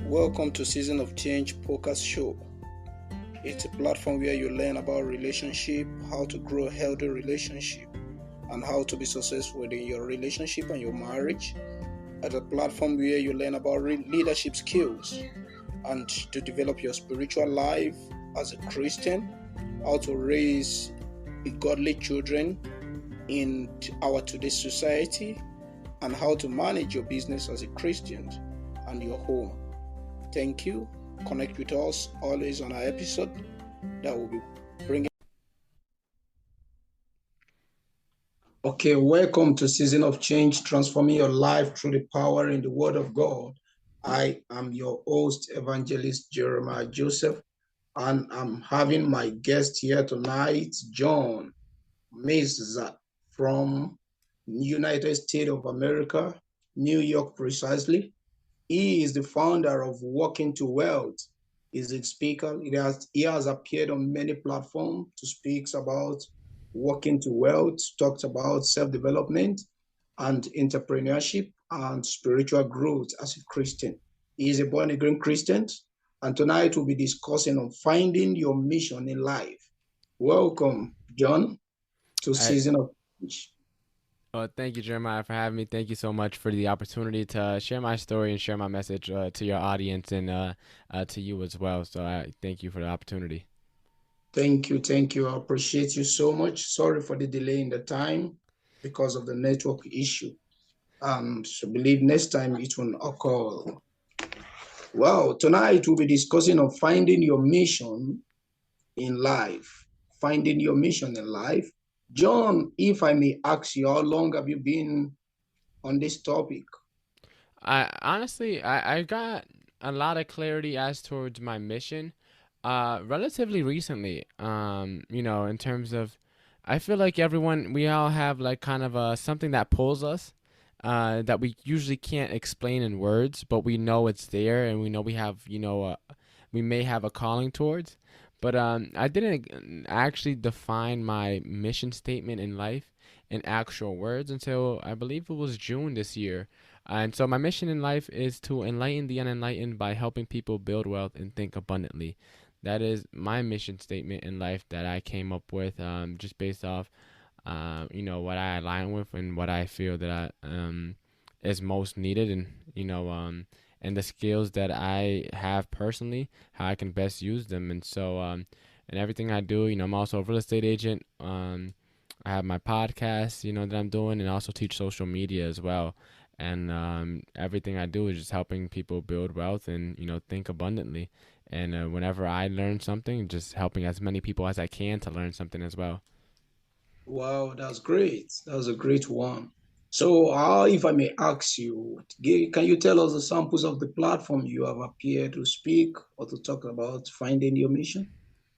Welcome to Season of Change podcast show. It's a platform where you learn about relationship, how to grow a healthy relationship, and how to be successful in your relationship and your marriage. At a platform where you learn about leadership skills and to develop your spiritual life as a Christian, how to raise godly children in our today's society, and how to manage your business as a Christian and your home. Thank you. Connect with us always on our episode that will be bringing. Okay, welcome to Season of Change, transforming your life through the power in the Word of God. I am your host, Evangelist Jeremiah Joseph, and I'm having my guest here tonight, John Mendez from United States of America, New York precisely. He is the founder of Walking to Wealth. He's a speaker. He has appeared on many platforms to speak about Walking to Wealth, talks about self-development and entrepreneurship and spiritual growth as a Christian. He is a born-again Christian, and tonight we'll be discussing on finding your mission in life. Welcome, John, to Season of Change. Well, thank you, Jeremiah, for having me. Thank you so much for the opportunity to share my story and share my message to your audience and to you as well. So I thank you for the opportunity. Thank you. I appreciate you so much. Sorry for the delay in the time because of the network issue. So believe next time it will occur. Well, tonight we'll be discussing on finding your mission in life. Finding your mission in life. John, if I may ask you, how long have you been on this topic? I got a lot of clarity as towards my mission relatively recently. In terms of, I feel like we all have like kind of something that pulls us that we usually can't explain in words, but we know it's there and we know we have, we may have a calling towards. But I didn't actually define my mission statement in life in actual words until I believe it was June this year. And so my mission in life is to enlighten the unenlightened by helping people build wealth and think abundantly. That is my mission statement in life that I came up with just based off, what I align with and what I feel that is most needed and the skills that I have personally, how I can best use them. And so, and everything I do, I'm also a real estate agent. I have my podcast, that I'm doing, and also teach social media as well. And everything I do is just helping people build wealth and, think abundantly. And whenever I learn something, just helping as many people as I can to learn something as well. Wow, that's great. That's a great one. So, if I may ask you, can you tell us the samples of the platform you have appeared to speak or to talk about finding your mission?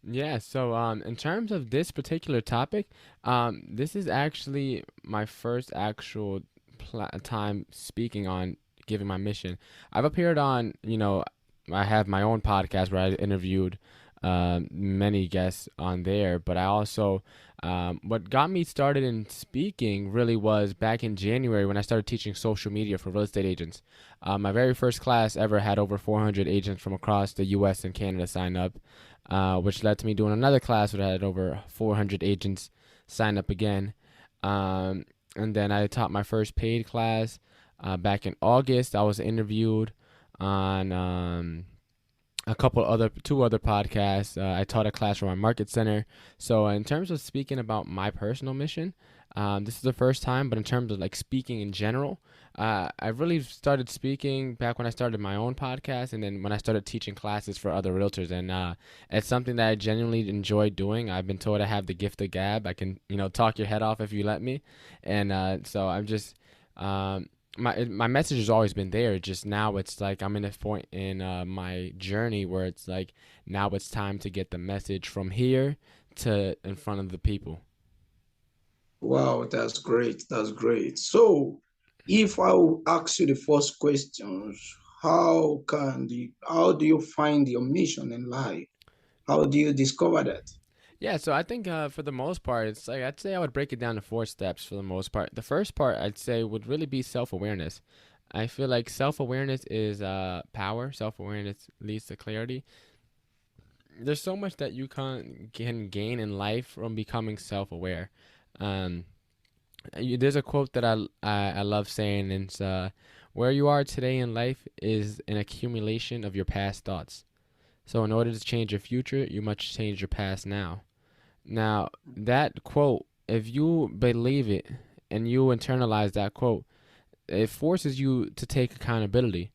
Yeah, so in terms of this particular topic, this is actually my first actual time speaking on giving my mission. I've appeared on, I have my own podcast where I interviewed many guests on there, but I also, what got me started in speaking really was back in January when I started teaching social media for real estate agents. My very first class ever had over 400 agents from across the U.S. and Canada sign up, which led to me doing another class where I had over 400 agents sign up again. And then I taught my first paid class back in August. I was interviewed on two other podcasts. I taught a class from my market center. So in terms of speaking about my personal mission, this is the first time, but in terms of like speaking in general, I really started speaking back when I started my own podcast, and then when I started teaching classes for other realtors. And it's something that I genuinely enjoy doing. I've been told I have the gift of gab. I can, talk your head off if you let me. And so I'm just, my message has always been there. Just now it's like I'm in a point in my journey where it's like now it's time to get the message from here to in front of the people. Wow, that's great. That's great. So, if I will ask you the first questions, how do you find your mission in life? How do you discover that? Yeah, so I think for the most part, it's like I'd say I would break it down to four steps for the most part. The first part I'd say would really be self-awareness. I feel like self-awareness is power. Self-awareness leads to clarity. There's so much that you can gain in life from becoming self-aware. Um, there's a quote that I love saying, and it's where you are today in life is an accumulation of your past thoughts. So in order to change your future, you must change your past now. Now, that quote, if you believe it and you internalize that quote, it forces you to take accountability.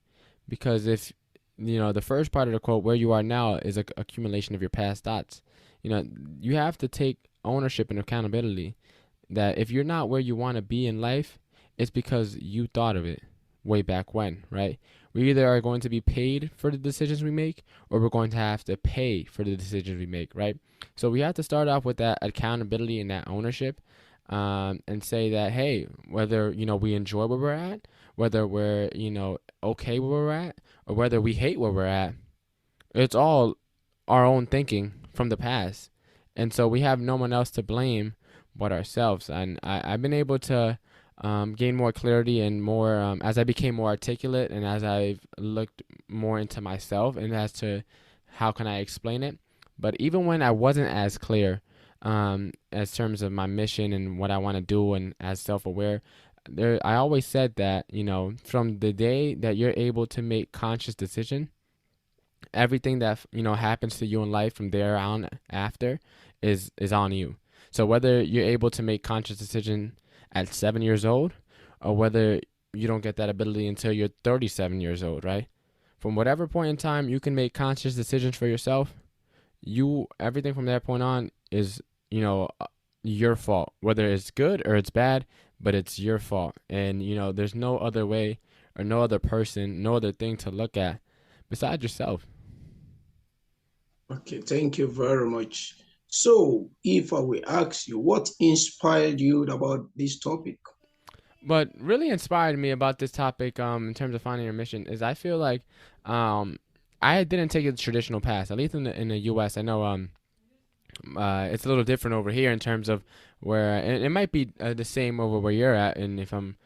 Because if, the first part of the quote, where you are now, is an accumulation of your past thoughts, you have to take ownership and accountability that if you're not where you want to be in life, it's because you thought of it way back when, right? We either are going to be paid for the decisions we make, or we're going to have to pay for the decisions we make, right? So we have to start off with that accountability and that ownership, and say that, hey, whether we enjoy where we're at, whether we're okay where we're at, or whether we hate where we're at, it's all our own thinking from the past. And so we have no one else to blame but ourselves. And I've been able to gain more clarity and more as I became more articulate and as I've looked more into myself and as to how can I explain it. But even when I wasn't as clear as terms of my mission and what I want to do and as self-aware, I always said that, from the day that you're able to make conscious decision, everything that happens to you in life from there on after is on you. So whether you're able to make conscious decision at 7 years old, or whether you don't get that ability until you're 37 years old, right? From whatever point in time you can make conscious decisions for yourself, you everything from that point on is your fault, whether it's good or it's bad, but it's your fault. And there's no other way or no other person, no other thing to look at besides yourself. Okay, thank you very much. So, if I will ask you, what inspired you about this topic? What really inspired me about this topic, in terms of finding your mission, is I feel like, um, I didn't take the traditional path. At least in the U.S., I know it's a little different over here in terms of where it might be the same over where you're at. And if I'm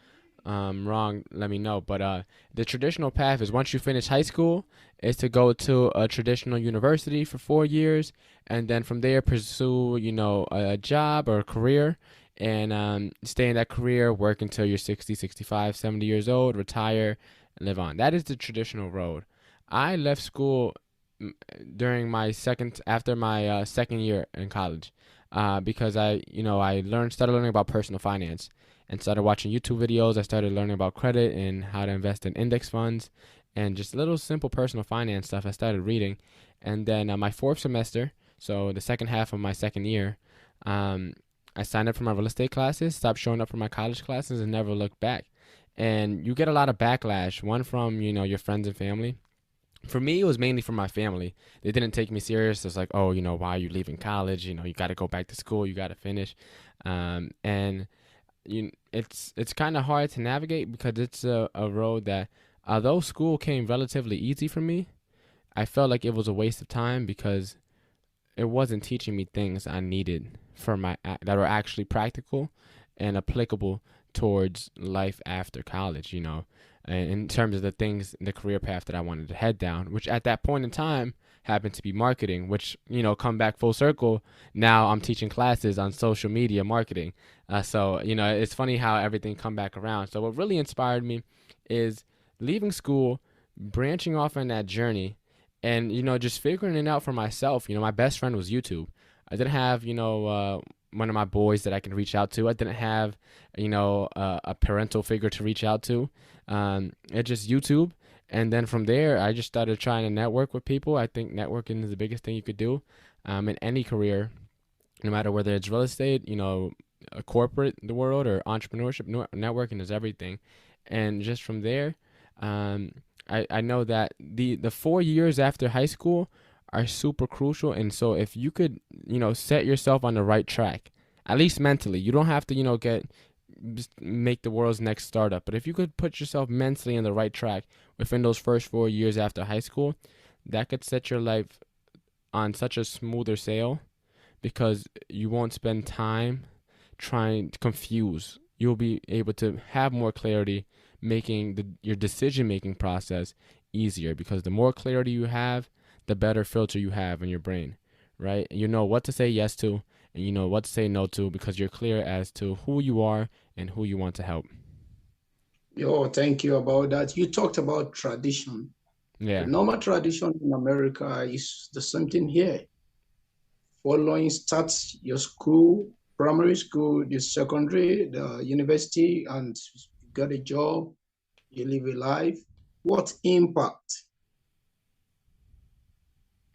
wrong, let me know. But the traditional path is once you finish high school, is to go to a traditional university for 4 years, and then from there pursue, a job or a career, and stay in that career, work until you're 60, 65, 70 years old, retire, and live on. That is the traditional road. I left school during my after my second year in college, because I started learning about personal finance and started watching YouTube videos. I started learning about credit and how to invest in index funds and just little simple personal finance stuff. I started reading, and then my fourth semester, so the second half of my second year, I signed up for my real estate classes, stopped showing up for my college classes, and never looked back. And you get a lot of backlash, one from your friends and family. For me, it was mainly from my family. They didn't take me serious. It's like, oh, why are you leaving college? You got to go back to school. You got to finish. And it's kind of hard to navigate because it's a road that, although school came relatively easy for me, I felt like it was a waste of time because it wasn't teaching me things I needed for that were actually practical and applicable towards life after college. In terms of the things, the career path that I wanted to head down, which at that point in time happened to be marketing, which, come back full circle. Now I'm teaching classes on social media marketing. So, it's funny how everything come back around. So what really inspired me is leaving school, branching off on that journey, and, just figuring it out for myself. My best friend was YouTube. I didn't have, one of my boys that I can reach out to. I didn't have, a parental figure to reach out to. It's just YouTube. And then from there, I just started trying to network with people. I think networking is the biggest thing you could do in any career, no matter whether it's real estate, a corporate, the world, or entrepreneurship. Networking is everything. And just from there, I know that the 4 years after high school are super crucial. And so if you could, set yourself on the right track, at least mentally, you don't have to, just make the world's next startup. But if you could put yourself mentally on the right track within those first 4 years after high school, that could set your life on such a smoother sail because you won't spend time trying to confuse. You'll be able to have more clarity making your decision making process easier, because the more clarity you have, the better filter you have in your brain, right? You know what to say yes to, and you know what to say no to, because you're clear as to who you are and who you want to help. Oh, thank you about that. You talked about tradition. The Yeah. normal tradition in America is the same thing here. Following starts your school, primary school, the secondary, the university, and you get a job, you live a life. What impact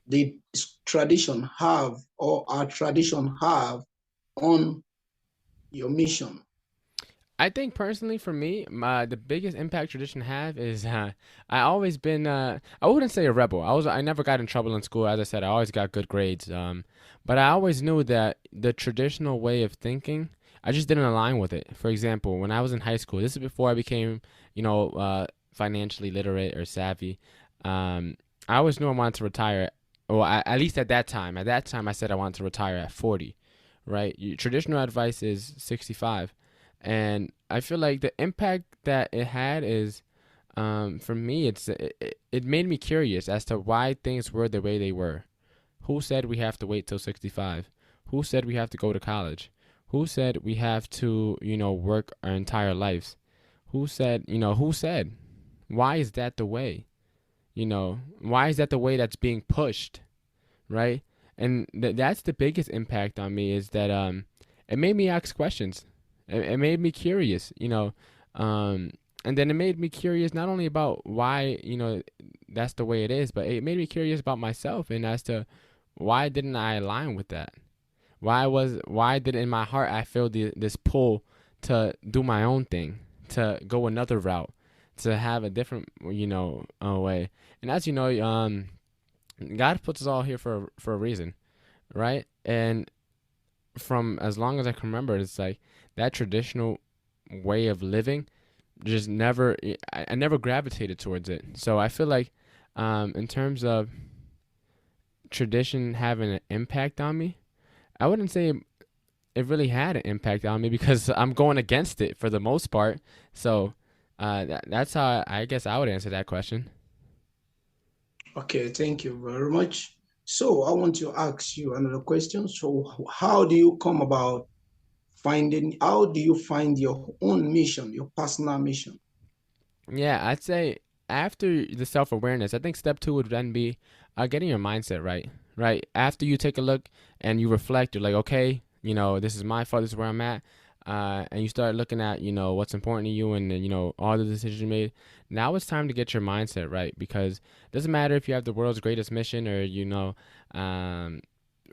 did tradition have or our tradition have on your mission? I think personally for me, the biggest impact tradition have is I always been I wouldn't say a rebel. I never got in trouble in school. As I said, I always got good grades. But I always knew that the traditional way of thinking, I just didn't align with it. For example, when I was in high school, this is before I became, financially literate or savvy. Um, I always knew I wanted to retire. Well, at least at that time. At that time, I said I wanted to retire at 40. Right? Traditional advice is 65. And I feel like the impact that it had is, for me, it made me curious as to why things were the way they were. Who said we have to wait till 65? Who said we have to go to college? Who said we have to, work our entire lives? Who said? Why is that the way? Why is that the way that's being pushed, right? And that's the biggest impact on me, is that it made me ask questions. It made me curious, um, and then it made me curious not only about why that's the way it is, but it made me curious about myself, and as to why didn't I align with that? Why did in my heart I feel this pull to do my own thing, to go another route, to have a different way. And as you know, God puts us all here for a reason, right? And from as long as I can remember, it's like that traditional way of living just never, I never gravitated towards it. So I feel like, in terms of tradition having an impact on me, I wouldn't say it really had an impact on me, because I'm going against it for the most part. So that's how I guess I would answer that question. Okay, thank you very much. So I want to ask you another question. So how do you find your own mission, your personal mission? Yeah, I'd say after the self awareness, I think step two would then be getting your mindset right. Right after you take a look and you reflect, you're like, okay, this is my fault. This is where I'm at. And you start looking at, what's important to you, and all the decisions you made. Now it's time to get your mindset right, because it doesn't matter if you have the world's greatest mission, or um,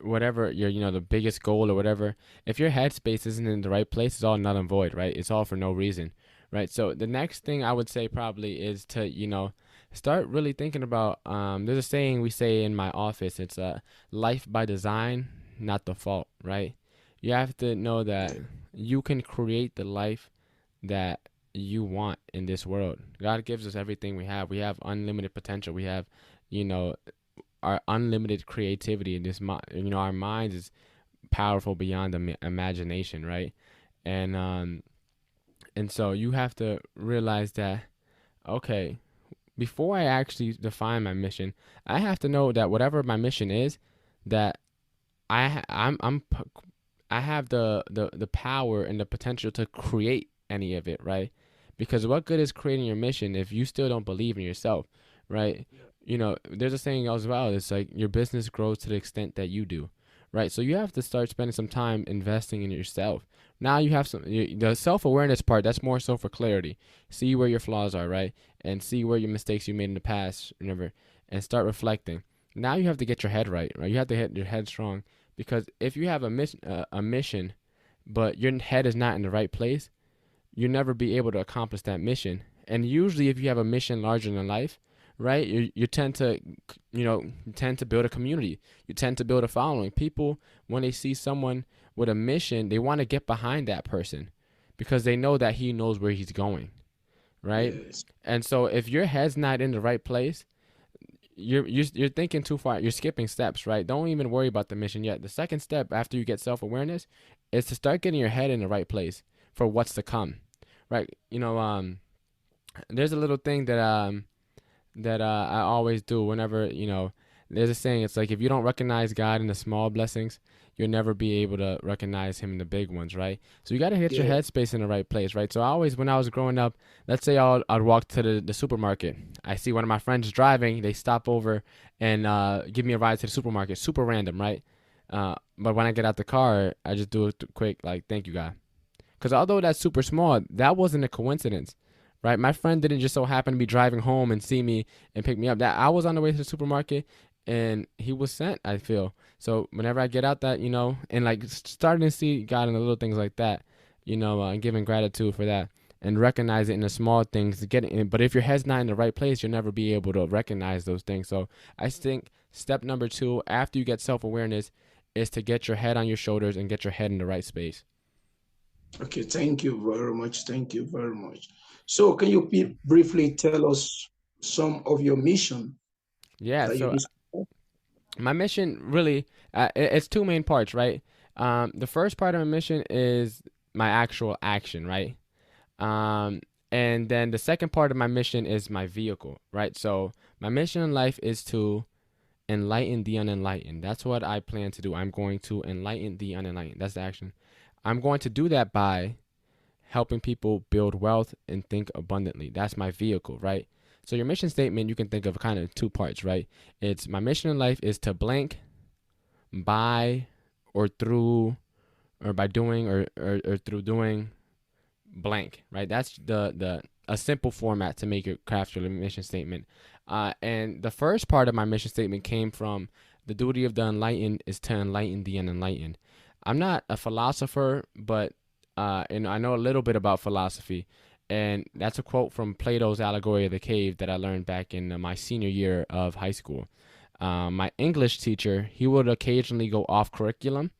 whatever your the biggest goal or whatever. If your headspace isn't in the right place, it's all null and void, right? It's all for no reason, right? So the next thing I would say probably is to start really thinking about. There's a saying we say in my office. It's life by design, not default, right? You have to know that you can create the life that you want in this world. God gives us everything we have. We have unlimited potential. We have, you know, our unlimited creativity in this mind. Our mind is powerful beyond the imagination, right? And so you have to realize that, okay, before I actually define my mission, I have to know that whatever my mission is, that I have the power and the potential to create any of it, right? Because what good is creating your mission if you still don't believe in yourself, right? There's a saying as well. It's like your business grows to the extent that you do, right? So you have to start spending some time investing in yourself. Now you have the self awareness part. That's more so for clarity. See where your flaws are, right, and see where your mistakes you made in the past, remember, and start reflecting. Now you have to get your head right, right? You have to hit your head strong, because if you have a mission, but your head is not in the right place, you'll never be able to accomplish that mission. And usually, if you have a mission larger than life, right, you tend to, you tend to build a community. You tend to build a following. People, when they see someone with a mission, they want to get behind that person, because they know that he knows where he's going, right? Yes. And so, if your head's not in the right place, you're thinking too far. You're skipping steps, right? Don't even worry about the mission yet. The second step after you get self awareness is to start getting your head in the right place for what's to come, right? there's a little thing that I always do whenever, there's a saying, it's like if you don't recognize God in the small blessings, you'll never be able to recognize him in the big ones, right? So you got to get your Yeah. headspace in the right place, right? So I always, when I was growing up, let's say I'd walk to the supermarket. I see one of my friends driving, they stop over and give me a ride to the supermarket. Super random, right? But when I get out the car, I just do it quick, like, thank you, God. Because although that's super small, that wasn't a coincidence, right? My friend didn't just so happen to be driving home and see me and pick me up. That I was on the way to the supermarket and he was sent, I feel. So whenever I get out that, and like starting to see God in the little things like that, and giving gratitude for that and recognize it in the small things, but if your head's not in the right place, you'll never be able to recognize those things. So I think step number 2 after you get self-awareness is to get your head on your shoulders and get your head in the right space. Okay, thank you very much. Thank you very much. So, can you briefly tell us some of your mission Yeah, that you so described? my mission really, it's two main parts, right? The first part of my mission is my actual action, right? Um, and then the second part of my mission is my vehicle, right? So my mission in life is to enlighten the unenlightened. That's what I plan to do. I'm going to enlighten the unenlightened. That's the action. I'm going to do that by helping people build wealth and think abundantly. That's my vehicle, right? So your mission statement you can think of kind of two parts, right? It's my mission in life is to blank by or through or by doing or through doing blank, right? That's the a simple format to make it craft your mission statement. And the first part of my mission statement came from the duty of the enlightened is to enlighten the unenlightened. I'm not a philosopher, but and I know a little bit about philosophy, and that's a quote from Plato's Allegory of the Cave that I learned back in my senior year of high school. My English teacher, he would occasionally go off curriculum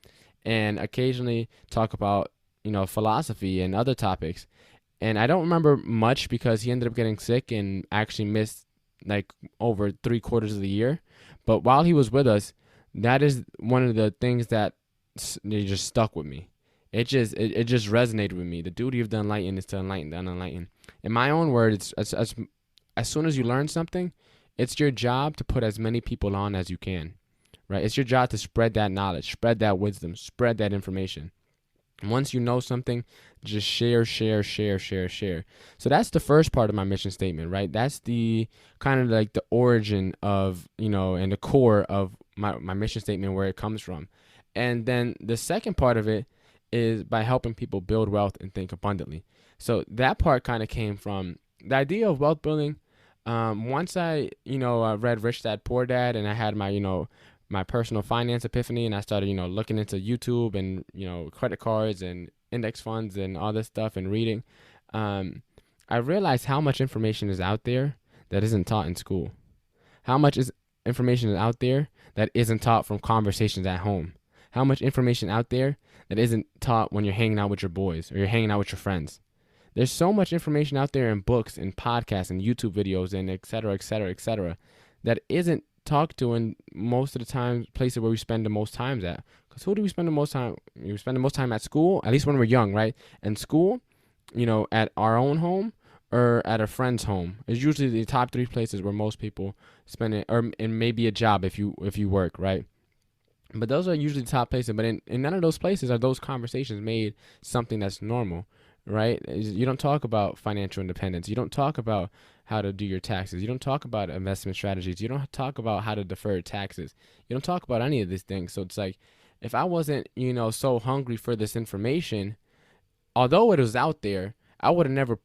and occasionally talk about philosophy and other topics. And I don't remember much because he ended up getting sick and actually missed like over 3/4 of the year. But while he was with us, that is one of the things that they just stuck with me. It just resonated with me. The duty of the enlightened is to enlighten the unenlightened. In my own words, as soon as you learn something, it's your job to put as many people on as you can, right? It's your job to spread that knowledge, spread that wisdom, spread that information. Once you know something, just share, share, share, share, share. So that's the first part of my mission statement, right? That's the kind of like the origin of, and the core of my mission statement, where it comes from. And then the second part of it is by helping people build wealth and think abundantly. So that part kind of came from the idea of wealth building. Once I, read Rich Dad Poor Dad, and I had my, my personal finance epiphany, and I started, looking into YouTube and, credit cards and index funds and all this stuff and reading. Um, I realized how much information is out there that isn't taught in school. How much is information is out there that isn't taught from conversations at home. How much information out there that isn't taught when you're hanging out with your boys or you're hanging out with your friends. There's so much information out there in books and podcasts and YouTube videos and et cetera, et cetera, et cetera, that isn't talked to in most of the time places where we spend the most times at. Because who do we spend the most time? We spend the most time at school, at least when we're young, right? And school, at our own home or at a friend's home is usually the top three places where most people spend it, or and maybe a job if you work, right? But those are usually the top places. But in none of those places are those conversations made something that's normal, right? You don't talk about financial independence. You don't talk about how to do your taxes. You don't talk about investment strategies. You don't talk about how to defer taxes. You don't talk about any of these things. So it's like, if I wasn't, so hungry for this information, although it was out there, I would have never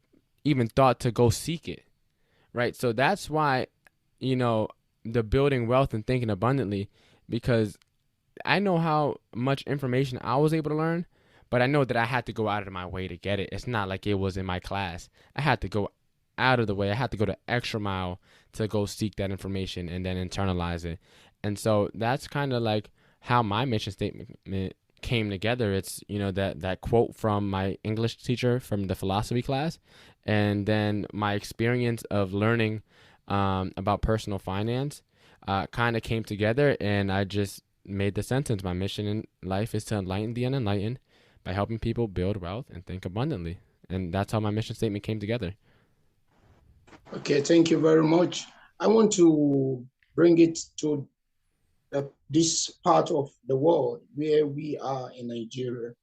even thought to go seek it, right? So that's why, you know, the building wealth and thinking abundantly, because I know how much information I was able to learn, but I know that I had to go out of my way to get it. It's not like it was in my class. I had to go out of the way. I had to go the extra mile to go seek that information and then internalize it. And so that's kind of like how my mission statement came together. It's, that quote from my English teacher from the philosophy class, and then my experience of learning about personal finance kind of came together, and I just made the sentence: my mission in life is to enlighten the unenlightened by helping people build wealth and think abundantly. And that's how my mission statement came together. Okay, thank you very much. I want to bring it to this part of the world where we are in Nigeria.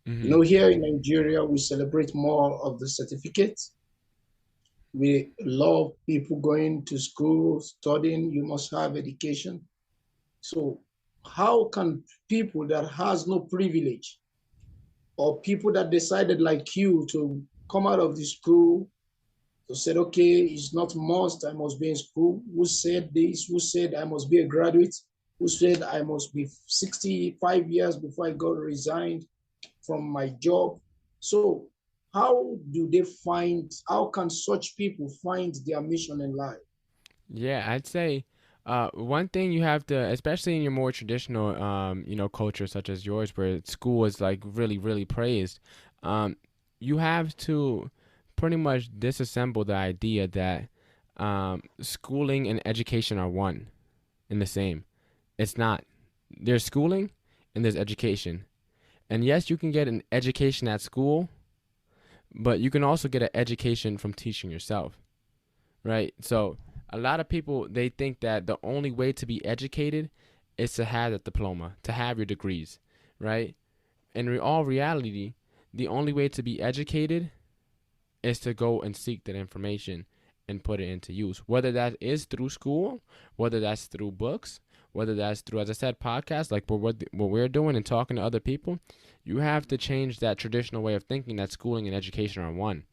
Mm-hmm. Here in Nigeria, we celebrate more of the certificates. We love people going to school, studying. You must have education. So how can people that has no privilege or people that decided like you to come out of the school to say, okay, it's not must, I must be in school. Who said this? Who said I must be a graduate? Who said I must be 65 years before I got resigned from my job? So how can such people find their mission in life? Yeah, I'd say one thing you have to, especially in your more traditional, culture such as yours, where school is like really, really praised, um, you have to pretty much disassemble the idea that schooling and education are one and the same. It's not. There's schooling and there's education. And yes, you can get an education at school, but you can also get an education from teaching yourself, right? So a lot of people they think that the only way to be educated is to have that diploma, to have your degrees, right? In all reality, the only way to be educated is to go and seek that information and put it into use. Whether that is through school, whether that's through books, whether that's through, as I said, podcasts like what we're doing and talking to other people, you have to change that traditional way of thinking that schooling and education are one.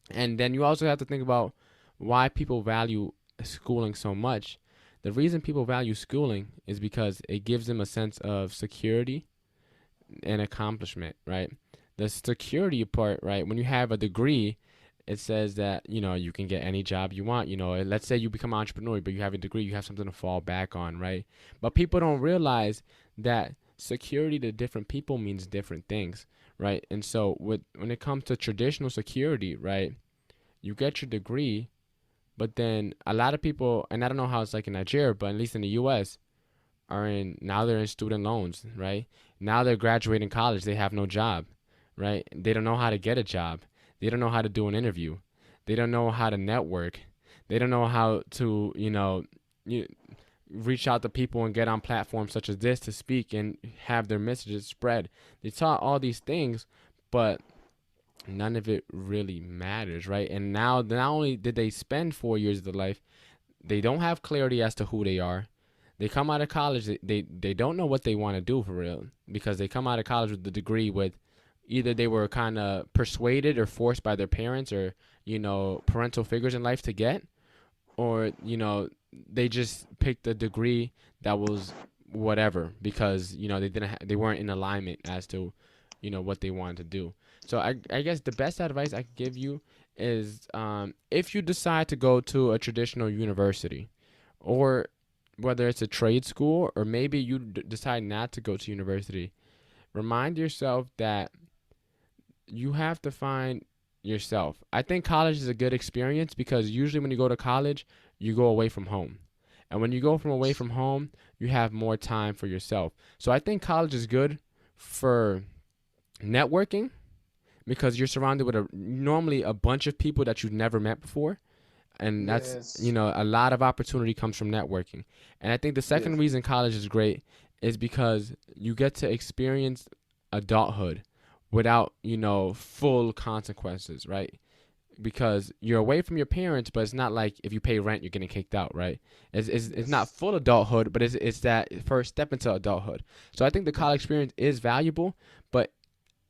And then you also have to think about why people value schooling so much. The reason people value schooling is because it gives them a sense of security and accomplishment, right? The security part, right? When you have a degree, it says that you can get any job you want. Let's say you become an entrepreneur, but you have a degree, you have something to fall back on, right? But people don't realize that security to different people means different things, right? And so when it comes to traditional security, right, you get your degree, but then a lot of people, and I don't know how it's like in Nigeria, but at least in the U.S., they're in student loans, right? Now they're graduating college, they have no job, right? They don't know how to get a job. They don't know how to do an interview. They don't know how to network. They don't know how to, you reach out to people and get on platforms such as this to speak and have their messages spread. They taught all these things, but none of it really matters, right? And now, not only did they spend 4 years of their life, they don't have clarity as to who they are. They come out of college, they don't know what they want to do for real because they come out of college with the degree with either they were kind of persuaded or forced by their parents or, parental figures in life to get, or, they just picked a degree that was whatever because, they weren't in alignment as to, what they wanted to do. So I guess the best advice I could give you is if you decide to go to a traditional university, or whether it's a trade school, or maybe you decide not to go to university, remind yourself that you have to find yourself. I think college is a good experience because usually when you go to college, you go away from home. And when you go from away from home, you have more time for yourself. So I think college is good for networking because you're surrounded with normally a bunch of people that you've never met before, and that's Yes, a lot of opportunity comes from networking. And I think the second yes, reason college is great is because you get to experience adulthood without full consequences, right? Because you're away from your parents, but it's not like if you pay rent you're getting kicked out, right? It's not yes, full adulthood, but it's that first step into adulthood. So I think the college experience is valuable, but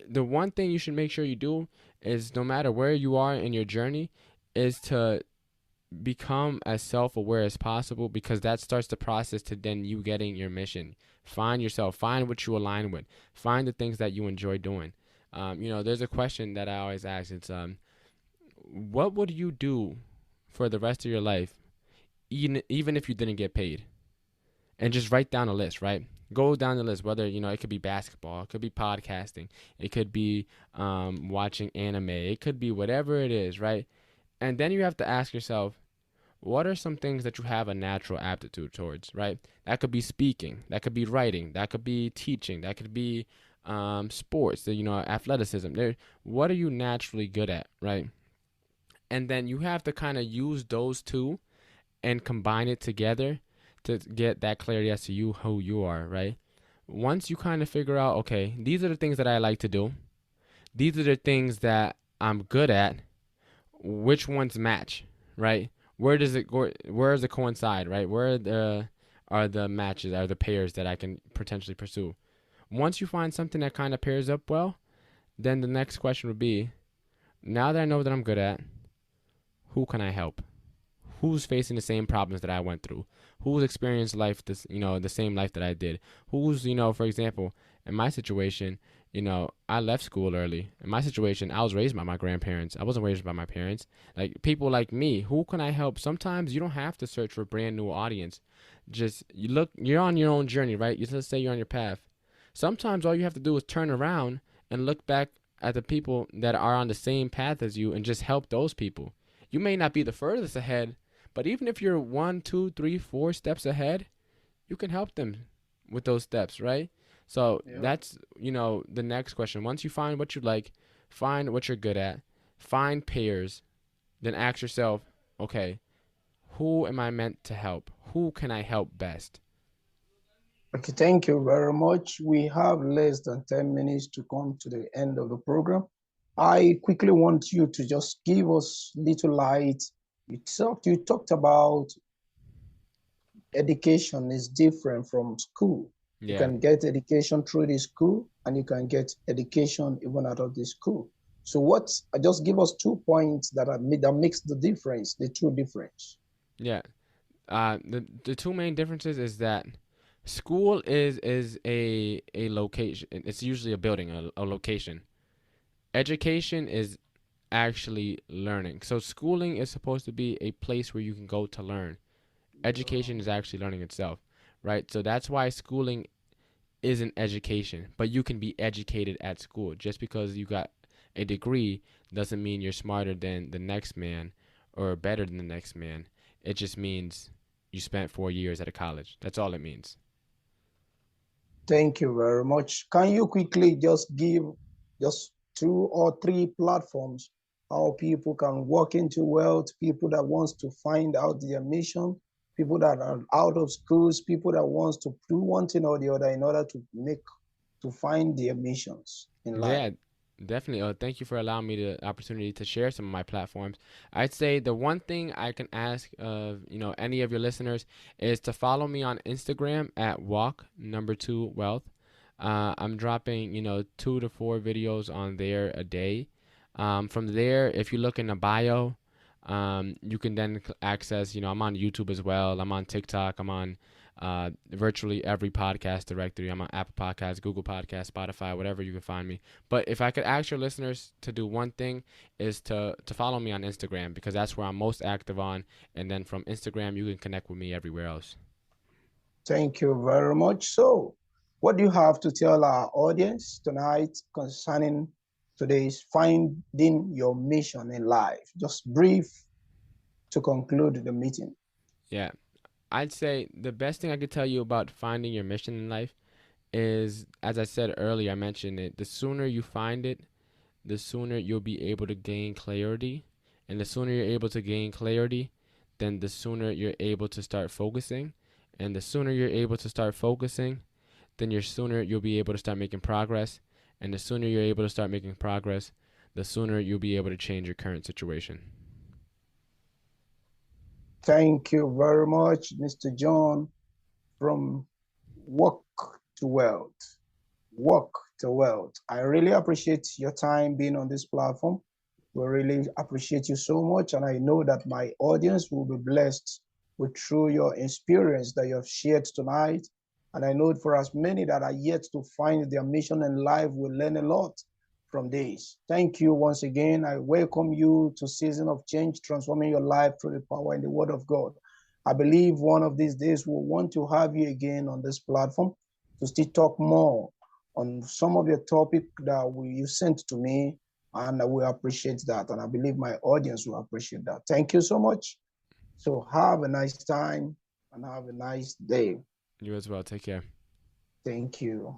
the one thing you should make sure you do is, no matter where you are in your journey, is to become as self-aware as possible, because that starts the process to then you getting your mission. Find yourself, find what you align with, find the things that you enjoy doing. There's a question that I always ask. It's what would you do for the rest of your life, even if you didn't get paid? And just write down a list, right? Go down the list. Whether it could be basketball, it could be podcasting, it could be watching anime, it could be whatever it is, right? And then you have to ask yourself, what are some things that you have a natural aptitude towards, right? That could be speaking, that could be writing, that could be teaching, that could be sports, athleticism. What are you naturally good at, right? And then you have to kind of use those two and combine it together to get that clarity as to you who you are, right? Once you kind of figure out, okay, these are the things that I like to do, these are the things that I'm good at, which ones match, right? Where does it go? Where does it coincide, right? Where are the matches, are the pairs that I can potentially pursue? Once you find something that kind of pairs up well, then the next question would be, now that I know that I'm good at, who can I help? Who's facing the same problems that I went through? Who's experienced life this, the same life that I did? Who's, for example, in my situation, I left school early. In my situation, I was raised by my grandparents. I wasn't raised by my parents. Like people like me, who can I help? Sometimes you don't have to search for a brand new audience. Just you're on your own journey, right? You just say you're on your path. Sometimes all you have to do is turn around and look back at the people that are on the same path as you and just help those people. You may not be the furthest ahead, but even if you're one, two, three, 4 steps ahead, you can help them with those steps, right? So Yeah. that's, the next question. Once you find what you like, find what you're good at, find pairs, then ask yourself, okay, who am I meant to help? Who can I help best? Okay, thank you very much. We have less than 10 minutes to come to the end of the program. I quickly want you to just give us little light. You talked about education is different from school. You Yeah. can get education through the school and you can get education even out of the school. So what, just give us 2 points that makes the difference, the true difference. Yeah. The two main differences is that school is a location. It's usually a building, a location. Education is actually learning. So schooling is supposed to be a place where you can go to learn. Education is actually learning itself, right? So that's why schooling isn't education, but you can be educated at school. Just because you got a degree doesn't mean you're smarter than the next man or better than the next man. It just means you spent 4 years at a college. That's all it means. Thank you very much. Can you quickly just give just 2 or 3 platforms how people can walk into wealth, people that wants to find out their mission, people that are out of schools, people that wants to do one thing or the other in order to find their missions in life. Yeah, definitely. Thank you for allowing me the opportunity to share some of my platforms. I'd say the one thing I can ask of any of your listeners is to follow me on Instagram at walk2wealth. I'm dropping 2 to 4 videos on there a day. From there, if you look in the bio, you can then access. I'm on YouTube as well. I'm on TikTok. I'm on virtually every podcast directory. I'm on Apple Podcasts, Google Podcasts, Spotify, whatever you can find me. But if I could ask your listeners to do one thing, is to follow me on Instagram because that's where I'm most active on. And then from Instagram, you can connect with me everywhere else. Thank you very much. So, what do you have to tell our audience tonight concerning today's finding your mission in life? Just brief to conclude the meeting. Yeah, I'd say the best thing I could tell you about finding your mission in life is, as I said earlier, I mentioned it. The sooner you find it, the sooner you'll be able to gain clarity. And the sooner you're able to gain clarity, then the sooner you're able to start focusing. And the sooner you're able to start focusing, then your sooner you'll be able to start making progress. And the sooner you're able to start making progress, the sooner you'll be able to change your current situation. Thank you very much, Mr. John, from Work to Wealth. Work to Wealth. I really appreciate your time being on this platform. We really appreciate you so much. And I know that my audience will be blessed with through your experience that you have shared tonight. And I know for as many that are yet to find their mission in life will learn a lot from this. Thank you once again. I welcome you to Season of Change, transforming your life through the power in the Word of God. I believe one of these days we'll want to have you again on this platform to still talk more on some of your topic that you sent to me, and we appreciate that. And I believe my audience will appreciate that. Thank you so much. So have a nice time and have a nice day. You as well. Take care. Thank you.